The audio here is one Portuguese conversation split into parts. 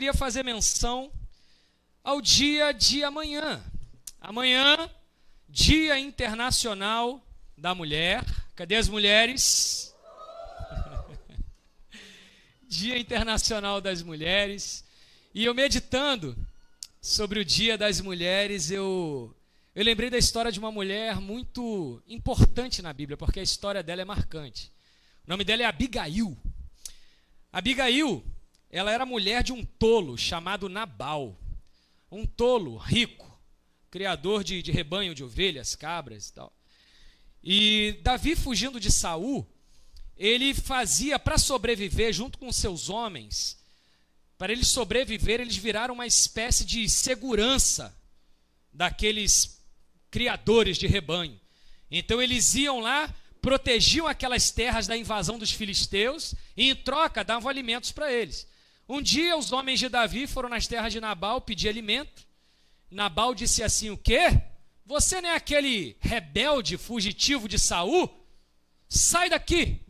queria fazer menção ao dia de amanhã. Amanhã, Dia Internacional da Mulher. Cadê as mulheres? Dia Internacional das Mulheres. E eu meditando sobre o Dia das Mulheres, eu lembrei da história de uma mulher muito importante na Bíblia, porque a história dela é marcante. O nome dela é Abigail. Abigail, ela era mulher de um tolo chamado Nabal. Um tolo rico, criador de rebanho de ovelhas, cabras e tal. E Davi, fugindo de Saul, ele fazia para sobreviver junto com seus homens. Para eles sobreviver, eles viraram uma espécie de segurança daqueles criadores de rebanho. Então eles iam lá, protegiam aquelas terras da invasão dos filisteus e em troca davam alimentos para eles. Um dia os homens de Davi foram nas terras de Nabal pedir alimento. Nabal disse assim: o quê? Você não é aquele rebelde fugitivo de Saul? Sai daqui,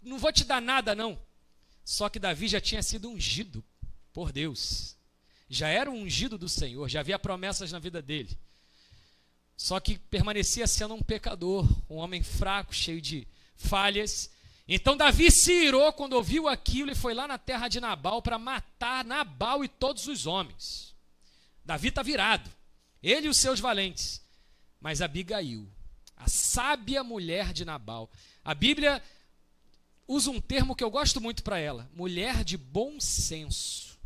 não vou te dar nada não. Só que Davi já tinha sido ungido por Deus. Já era um ungido do Senhor, já havia promessas na vida dele. Só que permanecia sendo um pecador, um homem fraco, cheio de falhas. Então Davi se irou quando ouviu aquilo e foi lá na terra de Nabal para matar Nabal e todos os homens. Davi está virado, ele e os seus valentes. Mas Abigail, a sábia mulher de Nabal, a Bíblia usa um termo que eu gosto muito para ela, mulher de bom senso.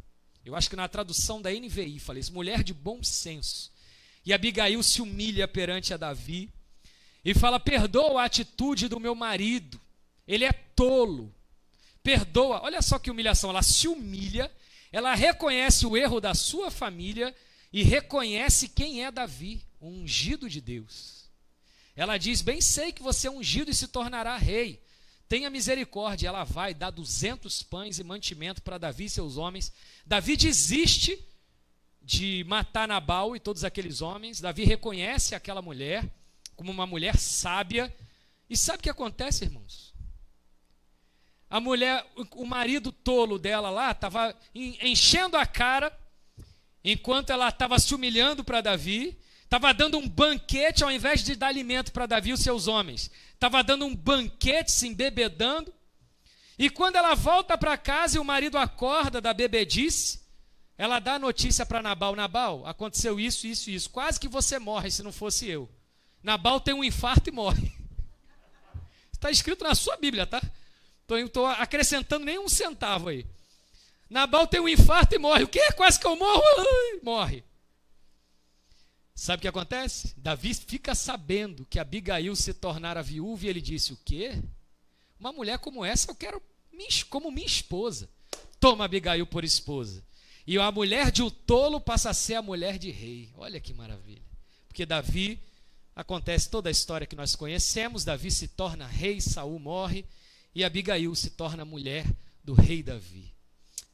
Eu acho que na tradução da NVI falei isso, mulher de bom senso. E Abigail se humilha perante a Davi e fala: perdoa a atitude do meu marido, ele é tolo, perdoa. Olha só que humilhação, ela se humilha, ela reconhece o erro da sua família e reconhece quem é Davi, um ungido de Deus. Ela diz: bem sei que você é ungido e se tornará rei, tenha misericórdia. Ela vai dar 200 pães e mantimento para Davi e seus homens. Davi desiste de matar Nabal e todos aqueles homens. Davi reconhece aquela mulher como uma mulher sábia. E sabe o que acontece, irmãos? A mulher, o marido tolo dela lá, estava enchendo a cara, enquanto ela estava se humilhando para Davi, estava dando um banquete ao invés de dar alimento para Davi e os seus homens. Estava dando um banquete, se embebedando. E quando ela volta para casa e o marido acorda da bebedice, ela dá a notícia para Nabal: Nabal, aconteceu isso, isso e isso. Quase que você morre se não fosse eu. Nabal tem um infarto e morre. Está escrito na sua Bíblia, tá? Estou acrescentando nem um centavo aí. Nabal tem um infarto e morre. O quê? Quase que eu morro? Morre. Sabe o que acontece? Davi fica sabendo que Abigail se tornara viúva e ele disse: o quê? Uma mulher como essa eu quero como minha esposa. Toma Abigail por esposa. E a mulher de um tolo passa a ser a mulher de rei. Olha que maravilha. Porque Davi, acontece toda a história que nós conhecemos, Davi se torna rei, Saul morre, e Abigail se torna mulher do rei Davi.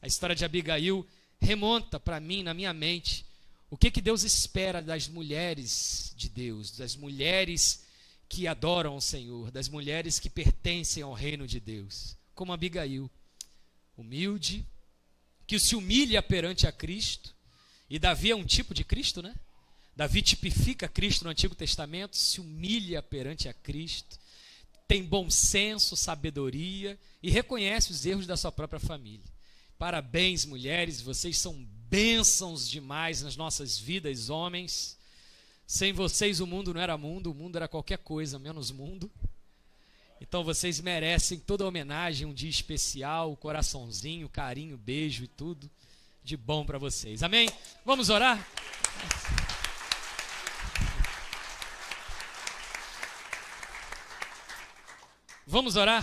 A história de Abigail remonta para mim, na minha mente, o que Deus espera das mulheres de Deus, das mulheres que adoram o Senhor, das mulheres que pertencem ao reino de Deus. Como Abigail, humilde, que se humilha perante a Cristo. E Davi é um tipo de Cristo, né? Davi tipifica Cristo no Antigo Testamento, se humilha perante a Cristo, tem bom senso, sabedoria e reconhece os erros da sua própria família. Parabéns, mulheres, vocês são bênçãos demais nas nossas vidas, homens. Sem vocês o mundo não era mundo, o mundo era qualquer coisa, menos mundo. Então vocês merecem toda a homenagem, um dia especial, coraçãozinho, carinho, beijo e tudo de bom para vocês. Amém? Vamos orar? Vamos orar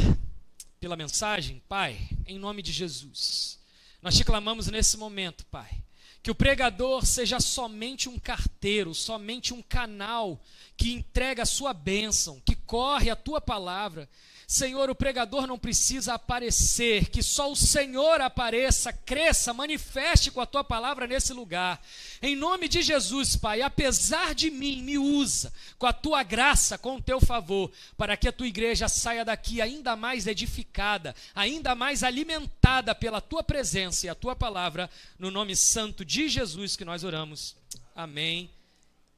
pela mensagem? Pai, em nome de Jesus, nós te clamamos nesse momento, Pai, que o pregador seja somente um carteiro, somente um canal que entrega a sua bênção, que corre a tua palavra. Senhor, o pregador não precisa aparecer, que só o Senhor apareça, cresça, manifeste com a tua palavra nesse lugar. Em nome de Jesus, Pai, apesar de mim, me usa com a tua graça, com o teu favor, para que a tua igreja saia daqui ainda mais edificada, ainda mais alimentada pela tua presença e a tua palavra, no nome santo de Jesus que nós oramos. Amém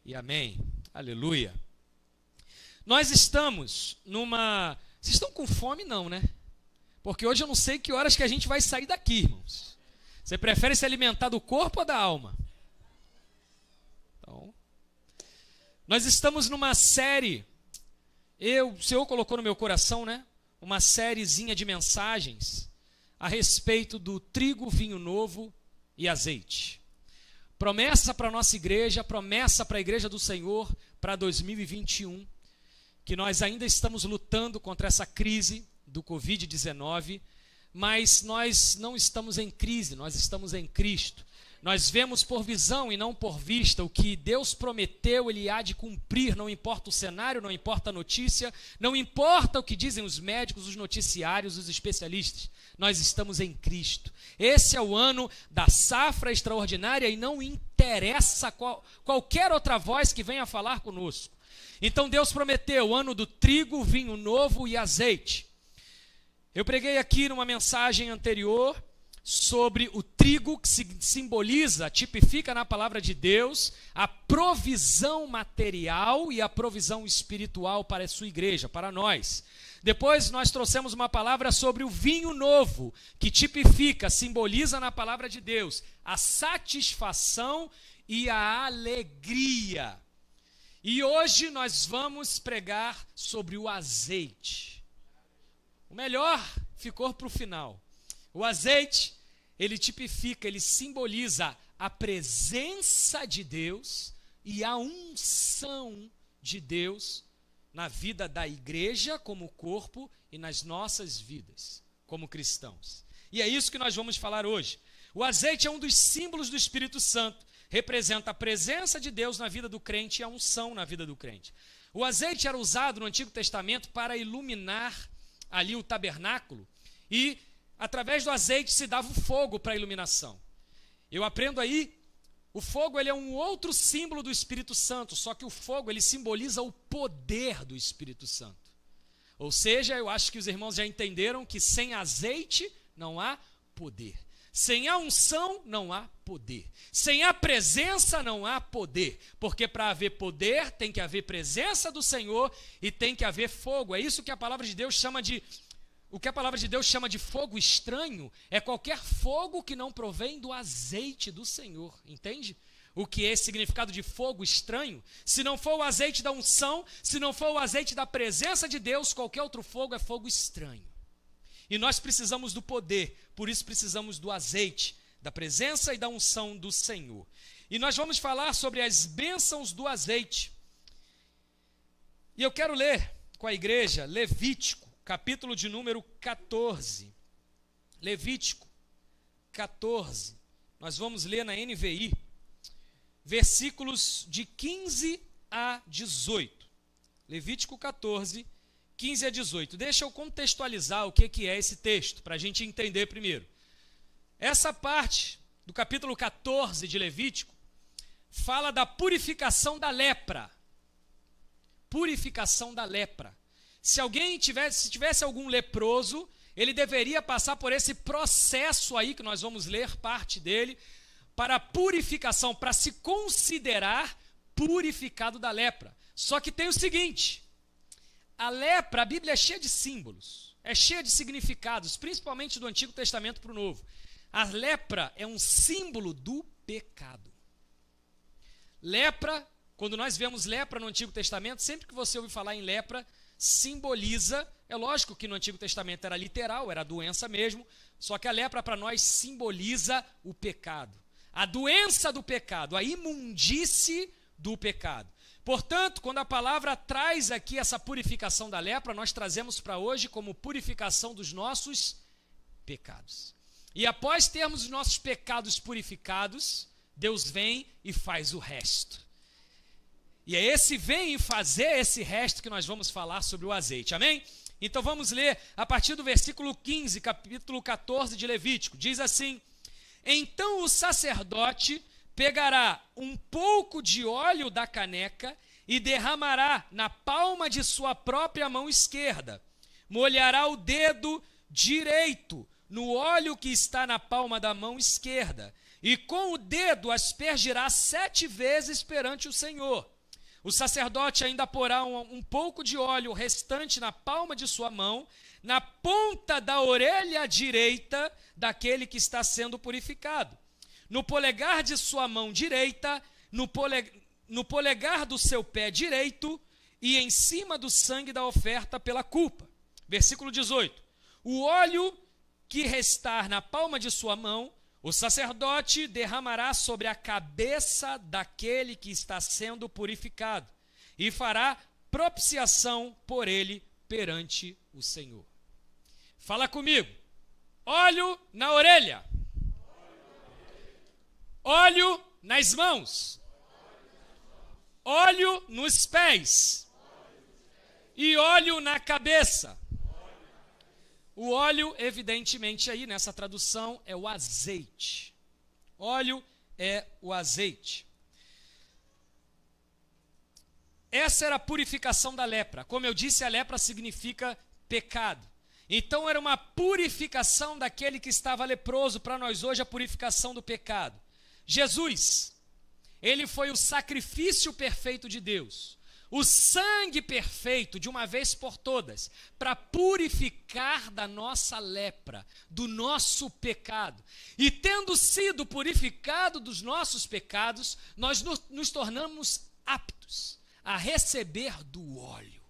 e amém. Aleluia. Nós estamos numa... Vocês estão com fome não, né? Porque hoje eu não sei que horas que a gente vai sair daqui, irmãos. Você prefere se alimentar do corpo ou da alma? Então, nós estamos numa série, o Senhor colocou no meu coração, né? Uma sériezinha de mensagens a respeito do trigo, vinho novo e azeite. Promessa para a nossa igreja, promessa para a igreja do Senhor para 2021. Que nós ainda estamos lutando contra essa crise do Covid-19, mas nós não estamos em crise, nós estamos em Cristo. Nós vemos por visão e não por vista. O que Deus prometeu, Ele há de cumprir, não importa o cenário, não importa a notícia, não importa o que dizem os médicos, os noticiários, os especialistas. Nós estamos em Cristo. Esse é o ano da safra extraordinária e não interessa qualquer outra voz que venha falar conosco. Então Deus prometeu o ano do trigo, vinho novo e azeite. Eu preguei aqui numa mensagem anterior sobre o trigo que simboliza, tipifica na palavra de Deus, a provisão material e a provisão espiritual para a sua igreja, para nós. Depois nós trouxemos uma palavra sobre o vinho novo, que tipifica, simboliza na palavra de Deus, a satisfação e a alegria. E hoje nós vamos pregar sobre o azeite. O melhor ficou para o final. O azeite, ele tipifica, ele simboliza a presença de Deus e a unção de Deus na vida da igreja como corpo e nas nossas vidas como cristãos. E é isso que nós vamos falar hoje. O azeite é um dos símbolos do Espírito Santo. Representa a presença de Deus na vida do crente e a unção na vida do crente. O azeite era usado no Antigo Testamento para iluminar ali o tabernáculo e através do azeite se dava o fogo para a iluminação. Eu aprendo aí, o fogo ele é um outro símbolo do Espírito Santo, só que o fogo ele simboliza o poder do Espírito Santo. Ou seja, eu acho que os irmãos já entenderam que sem azeite não há poder. Sem a unção não há poder. Sem a presença não há poder. Porque para haver poder tem que haver presença do Senhor e tem que haver fogo. É isso que a palavra de Deus chama de... O que a palavra de Deus chama de fogo estranho é qualquer fogo que não provém do azeite do Senhor. Entende? O que é esse significado de fogo estranho? Se não for o azeite da unção, se não for o azeite da presença de Deus, qualquer outro fogo é fogo estranho. E nós precisamos do poder, por isso precisamos do azeite, da presença e da unção do Senhor. E nós vamos falar sobre as bênçãos do azeite. E eu quero ler com a igreja Levítico, capítulo de número 14. Levítico 14. Nós vamos ler na NVI, versículos de 15 a 18. Levítico 14, 15 a 18. Deixa eu contextualizar o que é esse texto, para a gente entender primeiro. Essa parte do capítulo 14 de Levítico fala da purificação da lepra. Purificação da lepra. Se tivesse algum leproso, ele deveria passar por esse processo aí, que nós vamos ler parte dele, para a purificação, para se considerar purificado da lepra. Só que tem o seguinte... A lepra, a Bíblia é cheia de símbolos, é cheia de significados, principalmente do Antigo Testamento para o Novo. A lepra é um símbolo do pecado. Lepra, quando nós vemos lepra no Antigo Testamento, sempre que você ouve falar em lepra, simboliza, é lógico que no Antigo Testamento era literal, era doença mesmo, só que a lepra para nós simboliza o pecado. A doença do pecado, a imundície do pecado. Portanto, quando a palavra traz aqui essa purificação da lepra, nós trazemos para hoje como purificação dos nossos pecados. E após termos os nossos pecados purificados, Deus vem e faz o resto. E é esse vem e fazer esse resto que nós vamos falar sobre o azeite, amém? Então vamos ler a partir do versículo 15, capítulo 14 de Levítico. Diz assim: então o sacerdote pegará um pouco de óleo da caneca e derramará na palma de sua própria mão esquerda. Molhará o dedo direito no óleo que está na palma da mão esquerda, e com o dedo aspergirá 7 vezes perante o Senhor. O sacerdote ainda porá um pouco de óleo restante na palma de sua mão, na ponta da orelha direita daquele que está sendo purificado. No polegar de sua mão direita, no polegar do seu pé direito e em cima do sangue da oferta pela culpa. Versículo 18. O óleo que restar na palma de sua mão, o sacerdote derramará sobre a cabeça daquele que está sendo purificado e fará propiciação por ele perante o Senhor. Fala comigo. Óleo na orelha. Óleo nas mãos. Óleo nos pés. E óleo na cabeça. O óleo, evidentemente, aí nessa tradução é o azeite. Óleo é o azeite. Essa era a purificação da lepra. Como eu disse, a lepra significa pecado. Então era uma purificação daquele que estava leproso. Para nós hoje, a purificação do pecado. Jesus, ele foi o sacrifício perfeito de Deus. O sangue perfeito, de uma vez por todas, para purificar da nossa lepra, do nosso pecado. E tendo sido purificado dos nossos pecados, nós nos tornamos aptos a receber do óleo,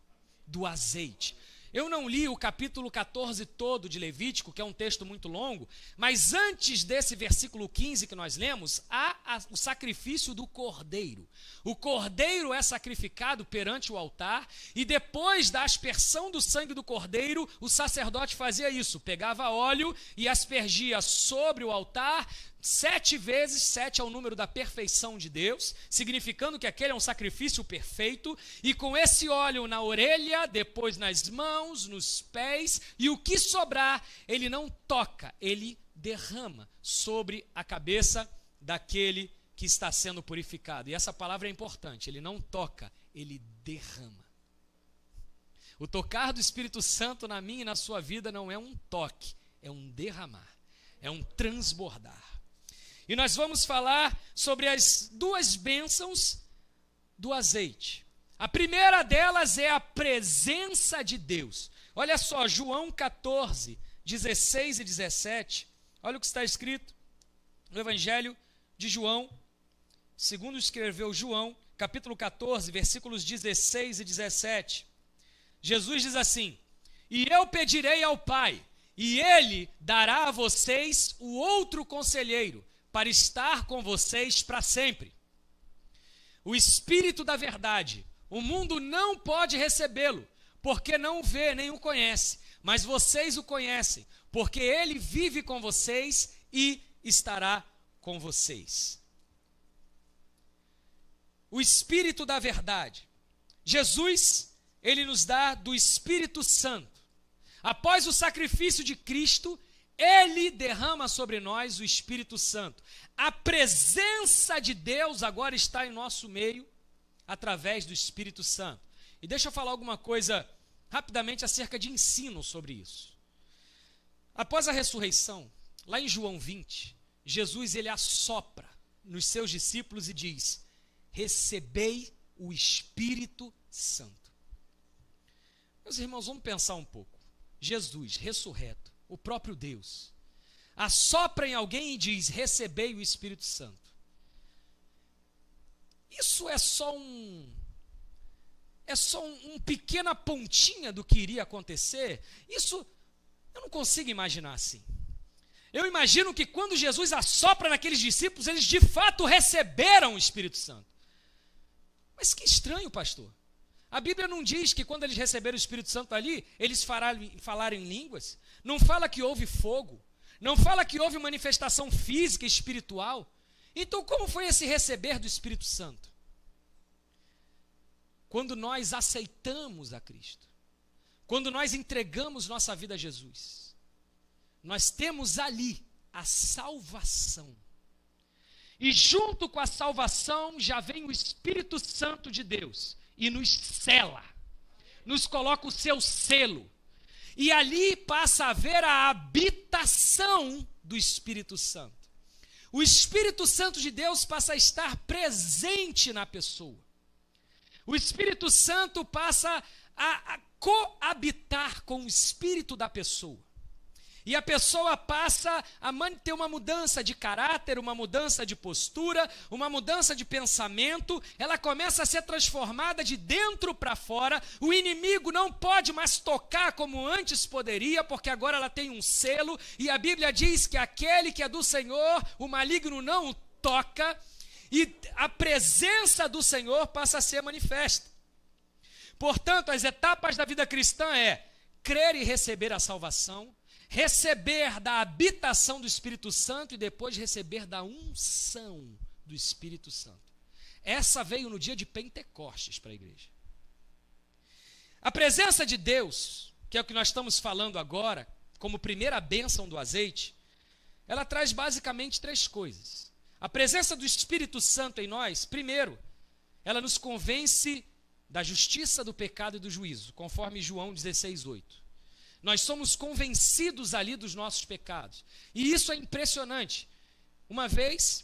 do azeite. Eu não li o capítulo 14 todo de Levítico, que é um texto muito longo, mas antes desse versículo 15 que nós lemos, há o sacrifício do cordeiro. O cordeiro é sacrificado perante o altar e depois da aspersão do sangue do cordeiro, o sacerdote fazia isso, pegava óleo e aspergia sobre o altar 7 vezes, 7 é o número da perfeição de Deus, significando que aquele é um sacrifício perfeito, e com esse óleo na orelha, depois nas mãos, nos pés, e o que sobrar, ele não toca, ele derrama sobre a cabeça daquele que está sendo purificado. E essa palavra é importante, ele não toca, ele derrama. O tocar do Espírito Santo na minha e na sua vida não é um toque, é um derramar, é um transbordar. E nós vamos falar sobre as 2 bênçãos do azeite. A primeira delas é a presença de Deus. Olha só, João 14, 16 e 17. Olha o que está escrito no Evangelho de João, segundo escreveu João, capítulo 14, versículos 16 e 17. Jesus diz assim: e eu pedirei ao Pai, e Ele dará a vocês o outro conselheiro, para estar com vocês para sempre. O Espírito da verdade, o mundo não pode recebê-lo, porque não o vê nem o conhece, mas vocês o conhecem, porque ele vive com vocês e estará com vocês. O Espírito da verdade. Jesus, ele nos dá do Espírito Santo. Após o sacrifício de Cristo, ele derrama sobre nós o Espírito Santo. A presença de Deus agora está em nosso meio através do Espírito Santo. E deixa eu falar alguma coisa rapidamente acerca de ensino sobre isso. Após a ressurreição, lá em João 20, Jesus ele assopra nos seus discípulos e diz: recebei o Espírito Santo. Meus irmãos, vamos pensar um pouco. Jesus, ressurreto, o próprio Deus, assopra em alguém e diz: recebei o Espírito Santo. Isso é só uma pequena pontinha do que iria acontecer? Isso eu não consigo imaginar assim. Eu imagino que quando Jesus assopra naqueles discípulos, eles de fato receberam o Espírito Santo. Mas que estranho, pastor. A Bíblia não diz que quando eles receberam o Espírito Santo ali, eles falaram em línguas. Não fala que houve fogo. Não fala que houve manifestação física e espiritual. Então como foi esse receber do Espírito Santo? quando nós aceitamos a Cristo, quando nós entregamos nossa vida a Jesus, nós temos ali a salvação. E junto com a salvação já vem o Espírito Santo de Deus e nos sela, nos coloca o seu selo. E ali passa a haver a habitação do Espírito Santo. O Espírito Santo de Deus passa a estar presente na pessoa. O Espírito Santo passa a coabitar com o espírito da pessoa. E a pessoa passa a ter uma mudança de caráter, uma mudança de postura, uma mudança de pensamento. Ela começa a ser transformada de dentro para fora. O inimigo não pode mais tocar como antes poderia, porque agora ela tem um selo. E a Bíblia diz que aquele que é do Senhor, o maligno não o toca. E a presença do Senhor passa a ser manifesta. Portanto, as etapas da vida cristã é crer e receber a salvação, receber da habitação do Espírito Santo e depois receber da unção do Espírito Santo. Essa veio no dia de Pentecostes para a igreja. A presença de Deus, que é o que nós estamos falando agora, como primeira bênção do azeite, ela traz basicamente três coisas. A presença do Espírito Santo em nós, primeiro, ela nos convence da justiça, do pecado e do juízo, conforme João 16:8. Nós somos convencidos ali dos nossos pecados. E isso é impressionante. Uma vez,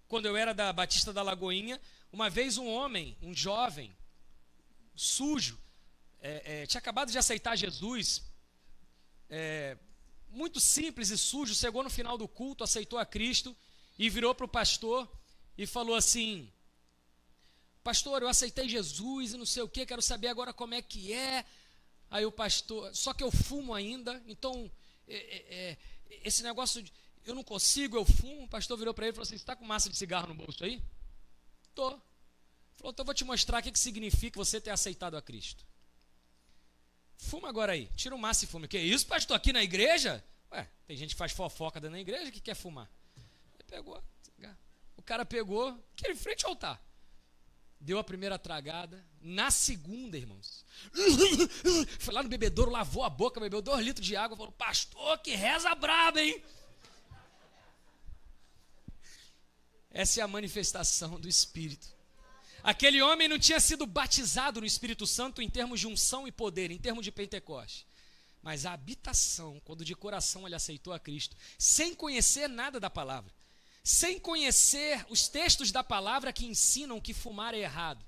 quando eu era da Batista da Lagoinha, uma vez um homem, um jovem, sujo, tinha acabado de aceitar Jesus, muito simples e sujo, chegou no final do culto, aceitou a Cristo e virou para o pastor e falou assim: pastor, eu aceitei Jesus e não sei o que, quero saber agora como é que é. Aí o pastor, só que eu fumo ainda, então esse negócio, eu não consigo, eu fumo. O pastor virou para ele e falou assim: você está com massa de cigarro no bolso aí? Estou. Falou: então eu vou te mostrar o que significa você ter aceitado a Cristo. Fuma agora aí, tira o maço e fume. Que isso, pastor, aqui na igreja? Ué, tem gente que faz fofoca dentro da igreja que quer fumar. Ele pegou, o cara pegou, aquele frente ao altar. Deu a primeira tragada. Na segunda, irmãos, foi lá no bebedouro, lavou a boca, bebeu 2 litros de água, falou: pastor, que reza braba, hein? Essa é a manifestação do Espírito. Aquele homem não tinha sido batizado no Espírito Santo em termos de unção e poder, em termos de Pentecoste. Mas a habitação, quando de coração ele aceitou a Cristo, sem conhecer nada da palavra, sem conhecer os textos da palavra que ensinam que fumar é errado,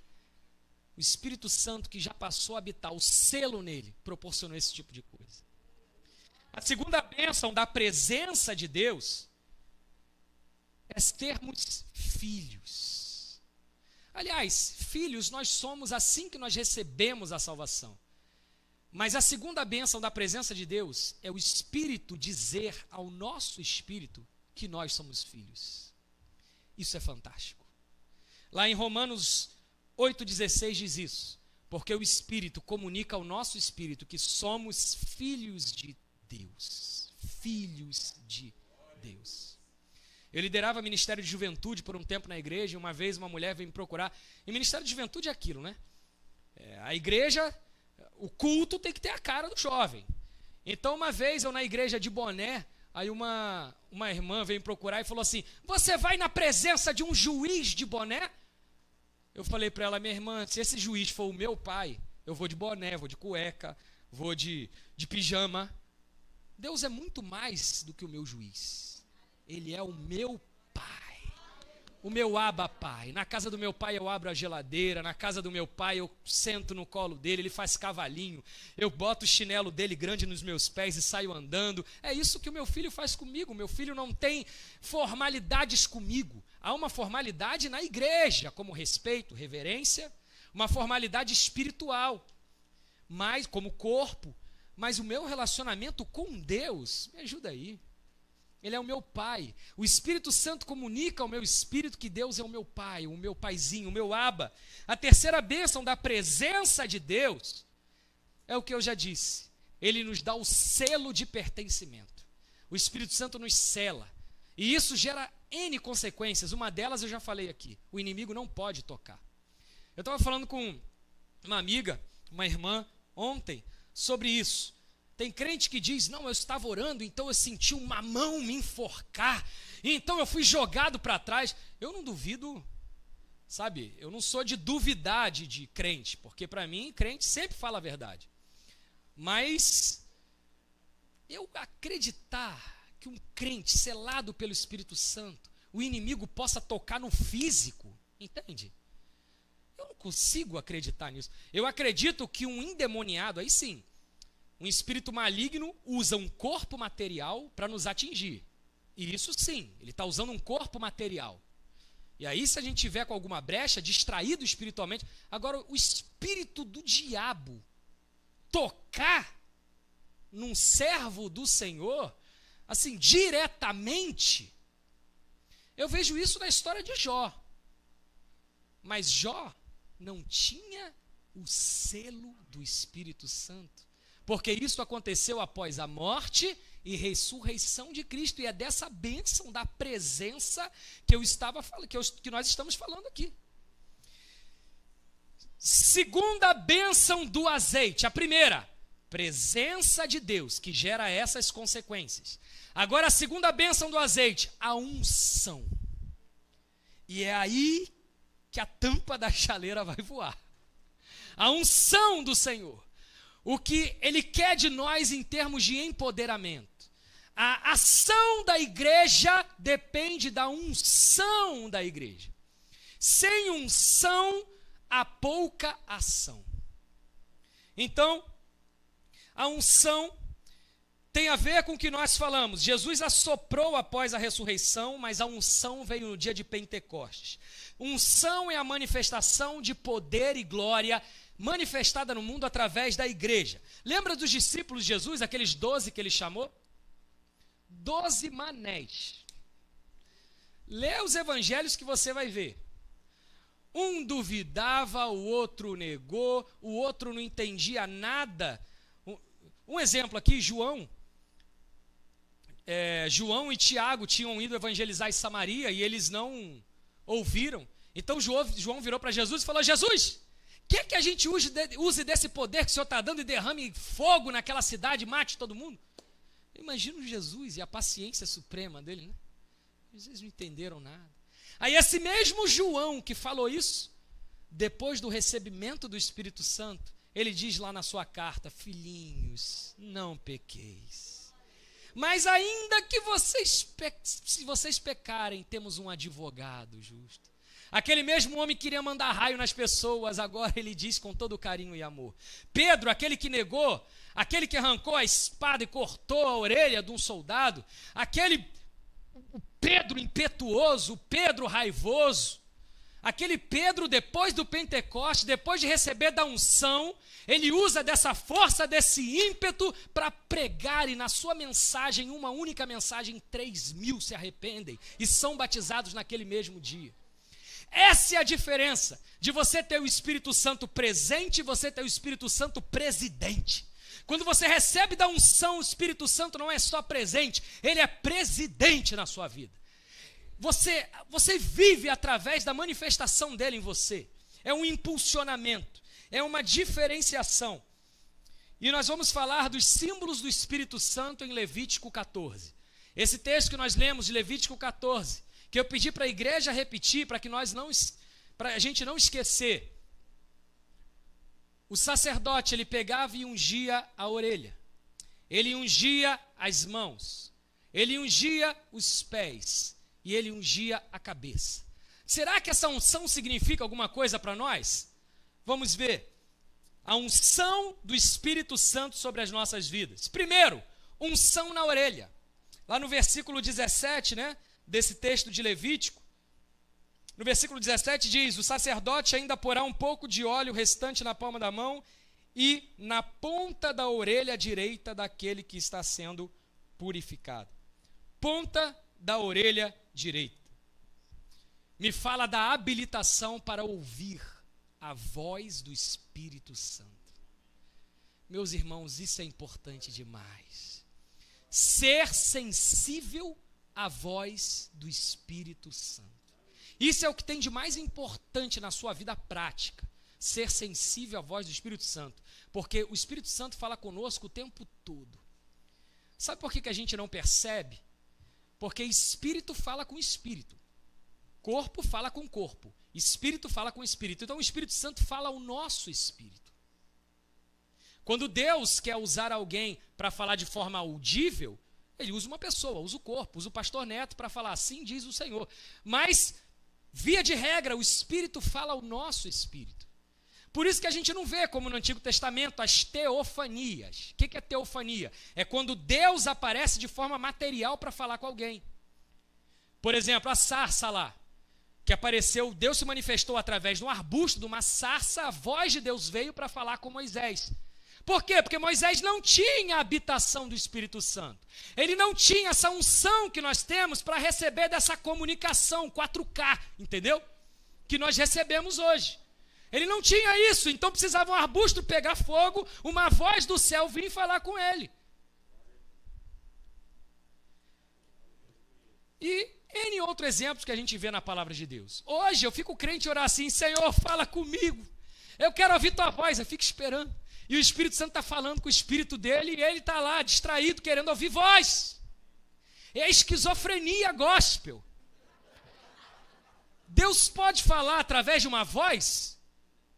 o Espírito Santo, que já passou a habitar, o selo nele, proporcionou esse tipo de coisa. A segunda bênção da presença de Deus é termos filhos. Aliás, filhos nós somos assim que nós recebemos a salvação. Mas a segunda bênção da presença de Deus é o Espírito dizer ao nosso espírito que nós somos filhos. Isso é fantástico. Lá em Romanos 8,16 diz isso: porque o Espírito comunica ao nosso espírito que somos filhos de Deus. Filhos de Deus. Eu liderava ministério de juventude por um tempo na igreja, e uma vez uma mulher veio me procurar. E ministério de juventude é aquilo, né? A igreja, o culto tem que ter a cara do jovem. Então uma vez eu na igreja de boné, aí uma irmã veio me procurar e falou assim: você vai na presença de um juiz de boné? Eu falei para ela: minha irmã, se esse juiz for o meu pai, eu vou de boné, vou de cueca, vou de pijama. Deus é muito mais do que o meu juiz. Ele é o meu pai, o meu Abba Pai. Na casa do meu pai eu abro a geladeira, na casa do meu pai eu sento no colo dele, ele faz cavalinho, eu boto o chinelo dele grande nos meus pés e saio andando. É isso que o meu filho faz comigo. Meu filho não tem formalidades comigo. Há uma formalidade na igreja, como respeito, reverência, uma formalidade espiritual, mas como corpo. Mas o meu relacionamento com Deus, me ajuda aí. Ele é o meu pai. O Espírito Santo comunica ao meu espírito que Deus é o meu pai, o meu paizinho, o meu Abba. A terceira bênção da presença de Deus é o que eu já disse. Ele nos dá o selo de pertencimento. O Espírito Santo nos sela. E isso gera N consequências. Uma delas eu já falei aqui: o inimigo não pode tocar. Eu estava falando com uma amiga, uma irmã, ontem, sobre isso. Tem crente que diz, não, eu estava orando, então eu senti uma mão me enforcar, e então eu fui jogado para trás. Eu não duvido, sabe, eu não sou de duvidar de crente, porque para mim, crente sempre fala a verdade. Mas eu acreditar que um crente selado pelo Espírito Santo, o inimigo possa tocar no físico, entende? Eu não consigo acreditar nisso. Eu acredito que um endemoniado, aí sim, um espírito maligno usa um corpo material para nos atingir. E isso sim, ele está usando um corpo material. E aí, se a gente tiver com alguma brecha, distraído espiritualmente, agora o espírito do diabo tocar num servo do Senhor, assim, diretamente, eu vejo isso na história de Jó. Mas Jó não tinha o selo do Espírito Santo, porque isso aconteceu após a morte e ressurreição de Cristo, e é dessa bênção da presença que nós estamos falando aqui. Segunda bênção do azeite, a primeira, presença de Deus, que gera essas consequências. Agora a segunda bênção do azeite, a unção. E é aí que a tampa da chaleira vai voar. A unção do Senhor. O que Ele quer de nós em termos de empoderamento. A ação da igreja depende da unção da igreja. Sem unção, há pouca ação. Então, a unção tem a ver com o que nós falamos. Jesus assoprou após a ressurreição, mas a unção veio no dia de Pentecostes. Unção é a manifestação de poder e glória manifestada no mundo através da igreja. Lembra dos discípulos de Jesus, aqueles 12 que ele chamou? 12 manés. Lê os evangelhos que você vai ver. Um duvidava, o outro negou, o outro não entendia nada. Um exemplo aqui, João e Tiago tinham ido evangelizar em Samaria e eles não ouviram. Então João virou para Jesus e falou, Jesus, quer que a gente use desse poder que o Senhor está dando e derrame fogo naquela cidade, mate todo mundo? Eu imagino Jesus e a paciência suprema dele, né? Eles não entenderam nada. Aí esse mesmo João que falou isso, depois do recebimento do Espírito Santo, ele diz lá na sua carta, filhinhos, não pequeis. Mas ainda que se vocês pecarem, temos um advogado justo. Aquele mesmo homem que queria mandar raio nas pessoas, agora ele diz com todo carinho e amor. Pedro, aquele que negou, aquele que arrancou a espada e cortou a orelha de um soldado, o Pedro impetuoso, o Pedro raivoso, aquele Pedro depois do Pentecoste, depois de receber da unção, ele usa dessa força, desse ímpeto para pregar e na sua mensagem, uma única mensagem, 3.000 se arrependem e são batizados naquele mesmo dia. Essa é a diferença de você ter o Espírito Santo presente e você ter o Espírito Santo presidente. Quando você recebe da unção, o Espírito Santo não é só presente, ele é presidente na sua vida. Você vive através da manifestação dele em você. É um impulsionamento, é uma diferenciação. E nós vamos falar dos símbolos do Espírito Santo em Levítico 14. Esse texto que nós lemos de Levítico 14, que eu pedi para a igreja repetir, para a gente não esquecer. O sacerdote, ele pegava e ungia a orelha. Ele ungia as mãos. Ele ungia os pés. E ele ungia a cabeça. Será que essa unção significa alguma coisa para nós? Vamos ver. A unção do Espírito Santo sobre as nossas vidas. Primeiro, unção na orelha. Lá no versículo 17, né, desse texto de Levítico, no versículo 17 diz, o sacerdote ainda porá um pouco de óleo restante na palma da mão e na ponta da orelha direita daquele que está sendo purificado. Ponta da orelha direita. Me fala da habilitação para ouvir a voz do Espírito Santo. Meus irmãos, isso é importante demais. Ser sensível à voz do Espírito Santo. Isso é o que tem de mais importante na sua vida prática. ser sensível à voz do Espírito Santo, porque o Espírito Santo fala conosco o tempo todo. Sabe por que a gente não percebe? Porque espírito fala com espírito, corpo fala com corpo, espírito fala com espírito. Então o Espírito Santo fala ao nosso espírito. Quando Deus quer usar alguém para falar de forma audível, ele usa uma pessoa, usa o corpo, usa o pastor Neto para falar, assim diz o Senhor. Mas, via de regra, o Espírito fala ao nosso espírito. Por isso que a gente não vê, como no Antigo Testamento, as teofanias. O que é teofania? É quando Deus aparece de forma material para falar com alguém. Por exemplo, a sarça lá, que apareceu, Deus se manifestou através de um arbusto, de uma sarça, a voz de Deus veio para falar com Moisés. Por quê? Porque Moisés não tinha a habitação do Espírito Santo. Ele não tinha essa unção que nós temos para receber dessa comunicação 4K, entendeu? Que nós recebemos hoje. Ele não tinha isso, então precisava um arbusto pegar fogo, uma voz do céu vir falar com ele. E N outros exemplos que a gente vê na palavra de Deus. Hoje eu fico crente e orar assim, Senhor, fala comigo. Eu quero ouvir tua voz, eu fico esperando. E o Espírito Santo está falando com o espírito dele e ele está lá distraído, querendo ouvir voz. É a esquizofrenia gospel. Deus pode falar através de uma voz?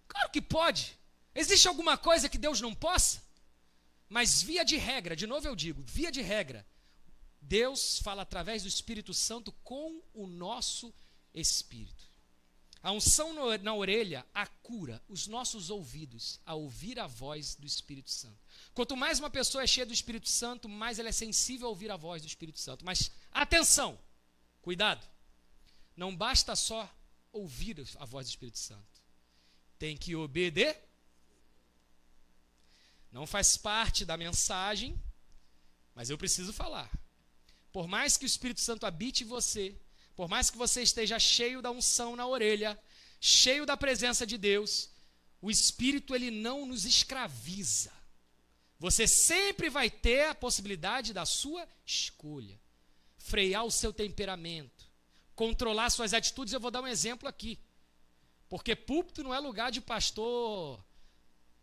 Claro que pode. Existe alguma coisa que Deus não possa? Mas via de regra, de novo eu digo, via de regra, Deus fala através do Espírito Santo com o nosso espírito. A unção na orelha acura os nossos ouvidos a ouvir a voz do Espírito Santo. Quanto mais uma pessoa é cheia do Espírito Santo, mais ela é sensível a ouvir a voz do Espírito Santo. Mas atenção, cuidado, não basta só ouvir a voz do Espírito Santo. Tem que obedecer. Não faz parte da mensagem, mas eu preciso falar. Por mais que o Espírito Santo habite em você, por mais que você esteja cheio da unção na orelha, cheio da presença de Deus, o Espírito ele não nos escraviza. Você sempre vai ter a possibilidade da sua escolha, frear o seu temperamento, controlar suas atitudes. Eu vou dar um exemplo aqui, porque púlpito não é lugar de pastor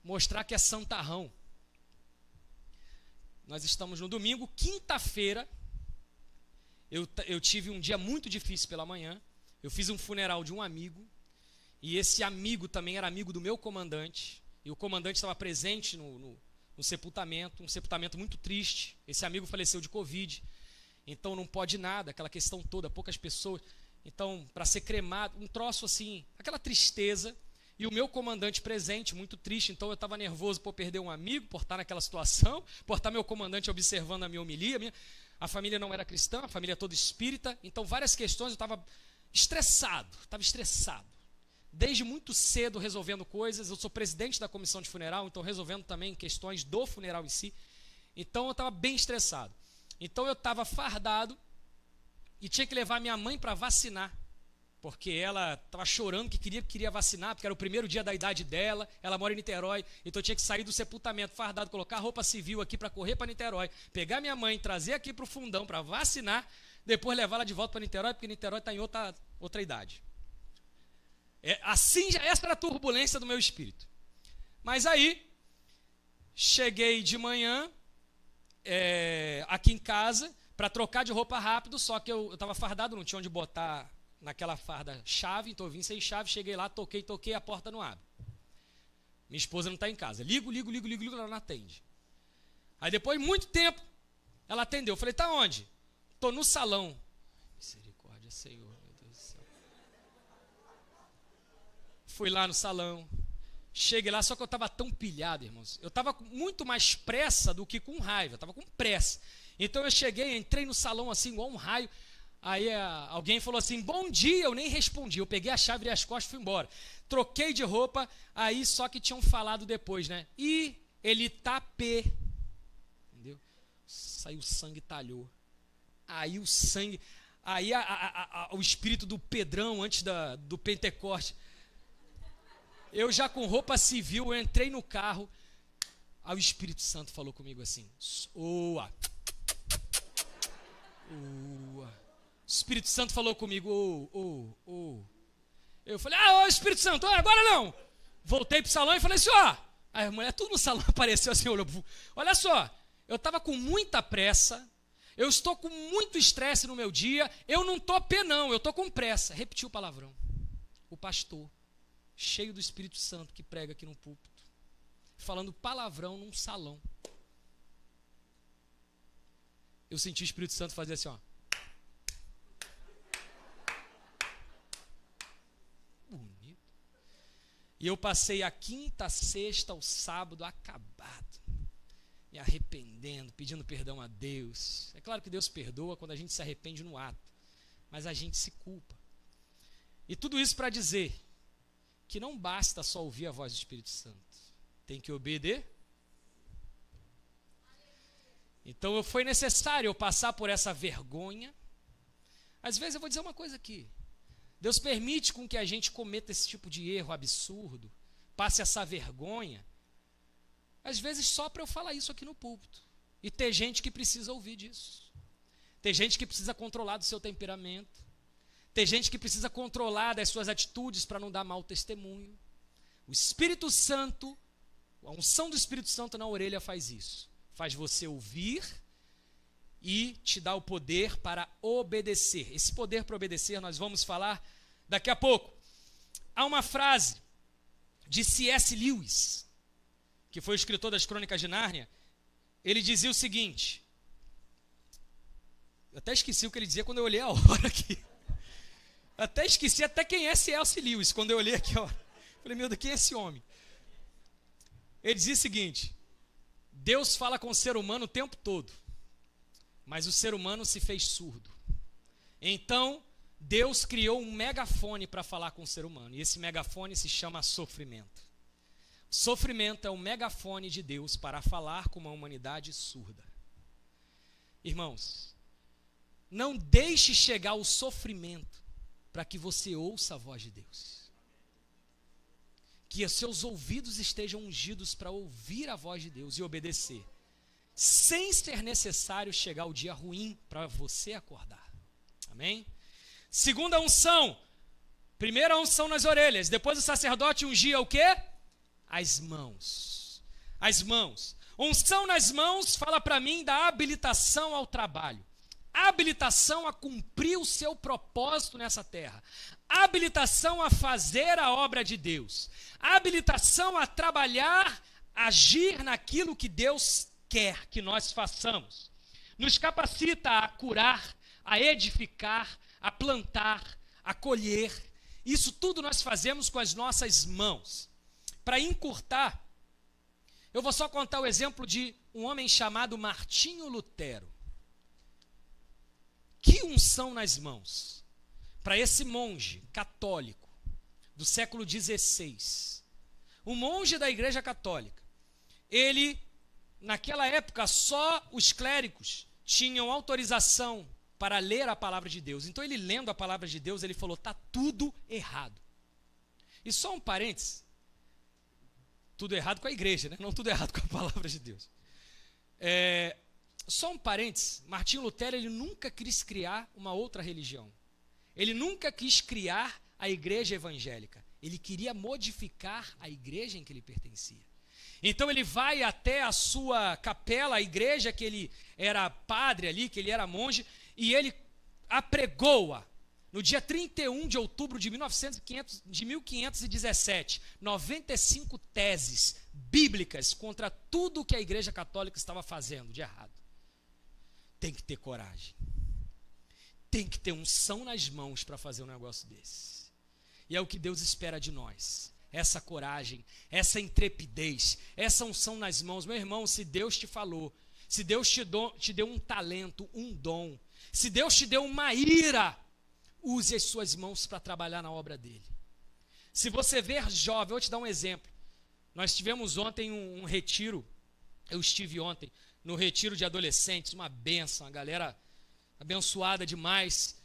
mostrar que é santarrão. Nós estamos no domingo, quinta-feira. Eu tive um dia muito difícil pela manhã. Eu fiz um funeral de um amigo. E esse amigo também era amigo do meu comandante. E o comandante estava presente no sepultamento. Um sepultamento muito triste. Esse amigo faleceu de Covid. Então não pode nada, aquela questão toda, poucas pessoas. Então, para ser cremado, um troço assim, aquela tristeza. E o meu comandante presente, muito triste. Então eu estava nervoso por perder um amigo, por estar naquela situação, por estar meu comandante observando a minha homilia. A família não era cristã, a família toda espírita. Então várias questões, eu estava estressado. Desde muito cedo resolvendo coisas. Eu sou presidente da comissão de funeral, então resolvendo também questões do funeral em si. Então eu estava bem estressado. Então eu estava fardado e tinha que levar minha mãe para vacinar. Porque ela estava chorando que queria vacinar, porque era o primeiro dia da idade dela, ela mora em Niterói, então eu tinha que sair do sepultamento fardado, colocar a roupa civil aqui para correr para Niterói, pegar minha mãe, trazer aqui para o fundão para vacinar, depois levá-la de volta para Niterói, porque Niterói está em outra idade. Assim, essa era a turbulência do meu espírito. Mas aí, cheguei de manhã, aqui em casa, para trocar de roupa rápido, só que eu estava fardado, não tinha onde botar naquela farda chave, então eu vim sem chave, cheguei lá, toquei, a porta não abre. Minha esposa não está em casa. Ligo, ela não atende. Aí depois de muito tempo, ela atendeu. Eu falei, tá onde? Estou no salão. Misericórdia, Senhor, meu Deus do céu. Fui lá no salão, cheguei lá, só que eu estava tão pilhado, irmãos. Eu estava com muito mais pressa do que com raiva, eu estava com pressa. Então eu cheguei, entrei no salão assim, igual um raio. Aí alguém falou assim, bom dia, eu nem respondi, eu peguei a chave, virei as costas e fui embora. Troquei de roupa, aí só que tinham falado depois, né? E ele tá pé, entendeu? Saiu sangue, talhou. Aí o sangue, aí o espírito do Pedrão antes do Pentecoste. Eu já com roupa civil, eu entrei no carro, aí o Espírito Santo falou comigo assim, oa. O Espírito Santo falou comigo, Eu falei, Espírito Santo, agora não. Voltei pro salão e falei assim, ó. Aí a mulher, tudo no salão apareceu assim, olhou. Olha só, eu estava com muita pressa, eu estou com muito estresse no meu dia, eu não estou não, eu estou com pressa. Repetiu o palavrão. O pastor, cheio do Espírito Santo, que prega aqui no púlpito, falando palavrão num salão. Eu senti o Espírito Santo fazer assim, ó. Bonito. E eu passei a quinta, a sexta, o sábado acabado, me arrependendo, pedindo perdão a Deus. É claro que Deus perdoa quando a gente se arrepende no ato, mas a gente se culpa. E tudo isso para dizer que não basta só ouvir a voz do Espírito Santo, tem que obedecer. Então foi necessário eu passar por essa vergonha. Às vezes eu vou dizer uma coisa aqui. Deus permite com que a gente cometa esse tipo de erro absurdo, passe essa vergonha, às vezes só para eu falar isso aqui no púlpito. E ter gente que precisa ouvir disso. Ter gente que precisa controlar do seu temperamento. Ter gente que precisa controlar das suas atitudes para não dar mau testemunho. O Espírito Santo, a unção do Espírito Santo na orelha faz isso. Faz você ouvir e te dá o poder para obedecer. Esse poder para obedecer nós vamos falar daqui a pouco. Há uma frase de C.S. Lewis, que foi o escritor das Crônicas de Nárnia. Ele dizia o seguinte, eu até esqueci o que ele dizia quando eu olhei a hora aqui. Até esqueci até quem é C.S. Lewis quando eu olhei aqui a hora. Falei, meu Deus, quem é esse homem? Ele dizia o seguinte, Deus fala com o ser humano o tempo todo, mas o ser humano se fez surdo. Então, Deus criou um megafone para falar com o ser humano, e esse megafone se chama sofrimento. Sofrimento é o megafone de Deus para falar com uma humanidade surda. Irmãos, não deixe chegar o sofrimento para que você ouça a voz de Deus. Que os seus ouvidos estejam ungidos para ouvir a voz de Deus e obedecer, sem ser necessário chegar o dia ruim para você acordar. Amém? Segunda unção. Primeira unção nas orelhas. Depois o sacerdote ungia o quê? As mãos. As mãos. Unção nas mãos fala para mim da habilitação ao trabalho. Habilitação a cumprir o seu propósito nessa terra. Habilitação a fazer a obra de Deus. Habilitação a trabalhar, agir naquilo que Deus quer que nós façamos. Nos capacita a curar, a edificar, a plantar, a colher. Isso tudo nós fazemos com as nossas mãos. Para encurtar, eu vou só contar o exemplo de um homem chamado Martinho Lutero. Que unção nas mãos para esse monge católico do século XVI. Um monge da Igreja Católica. Ele, naquela época, só os clérigos tinham autorização para ler a palavra de Deus. Então ele, lendo a palavra de Deus, ele falou, está tudo errado. E só um parênteses, tudo errado com a igreja, né? Não tudo errado com a palavra de Deus. Só um parênteses, Martinho Lutero, ele nunca quis criar uma outra religião. Ele nunca quis criar a igreja evangélica. Ele queria modificar a igreja em que ele pertencia. Então ele vai até a sua capela, a igreja que ele era padre ali, que ele era monge, e ele apregoa no dia 31 de outubro de 1517, 95 teses bíblicas contra tudo que a igreja católica estava fazendo de errado. Tem que ter coragem. Tem que ter unção nas mãos para fazer um negócio desse. E é o que Deus espera de nós. Essa coragem, essa intrepidez, essa unção nas mãos. Meu irmão, se Deus te falou, se Deus te deu um talento, um dom, se Deus te deu uma ira, use as suas mãos para trabalhar na obra dele. Se você ver jovem, eu vou te dar um exemplo. Nós tivemos ontem um retiro, eu estive ontem no retiro de adolescentes, uma bênção, a galera abençoada demais.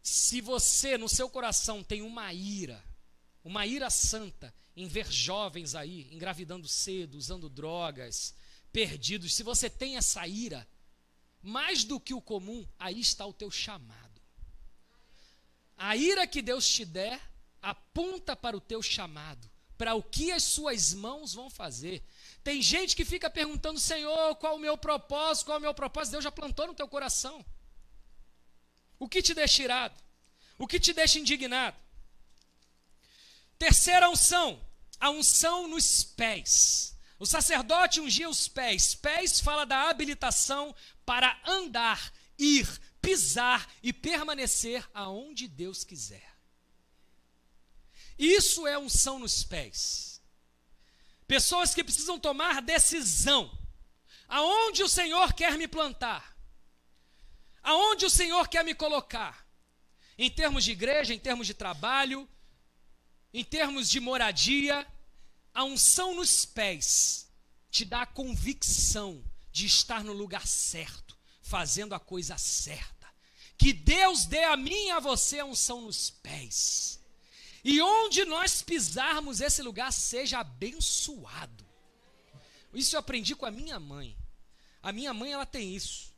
Se você no seu coração tem uma ira santa em ver jovens aí engravidando cedo, usando drogas, perdidos, se você tem essa ira, mais do que o comum, aí está o teu chamado. A ira que Deus te der, aponta para o teu chamado, para o que as suas mãos vão fazer. Tem gente que fica perguntando, Senhor, qual o meu propósito, qual o meu propósito? Deus já plantou no teu coração. O que te deixa irado? O que te deixa indignado? Terceira unção, a unção nos pés. O sacerdote ungia os pés. Pés fala da habilitação para andar, ir, pisar e permanecer aonde Deus quiser. Isso é unção nos pés. Pessoas que precisam tomar decisão. Aonde o Senhor quer me plantar? Aonde o Senhor quer me colocar? Em termos de igreja, em termos de trabalho, em termos de moradia, a unção nos pés te dá a convicção de estar no lugar certo, fazendo a coisa certa. Que Deus dê a mim e a você a unção nos pés. E onde nós pisarmos, esse lugar seja abençoado. Isso eu aprendi com a minha mãe. A minha mãe, ela tem isso.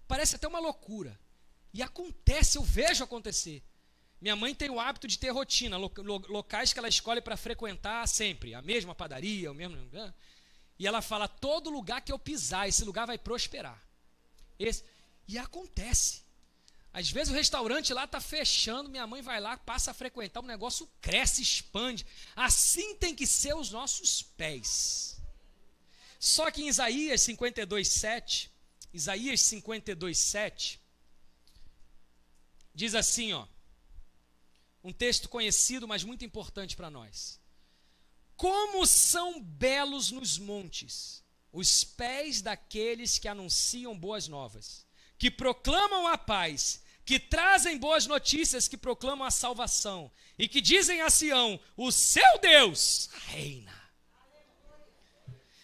Parece até uma loucura. E acontece, eu vejo acontecer. Minha mãe tem o hábito de ter rotina, locais que ela escolhe para frequentar sempre. A mesma padaria, o mesmo lugar. E ela fala, todo lugar que eu pisar, esse lugar vai prosperar. E acontece. Às vezes o restaurante lá está fechando, minha mãe vai lá, passa a frequentar, o negócio cresce, expande. Assim tem que ser os nossos pés. Só que em Isaías 52:7, diz assim, ó, um texto conhecido, mas muito importante para nós. Como são belos nos montes os pés daqueles que anunciam boas novas, que proclamam a paz, que trazem boas notícias, que proclamam a salvação, e que dizem a Sião, o seu Deus reina.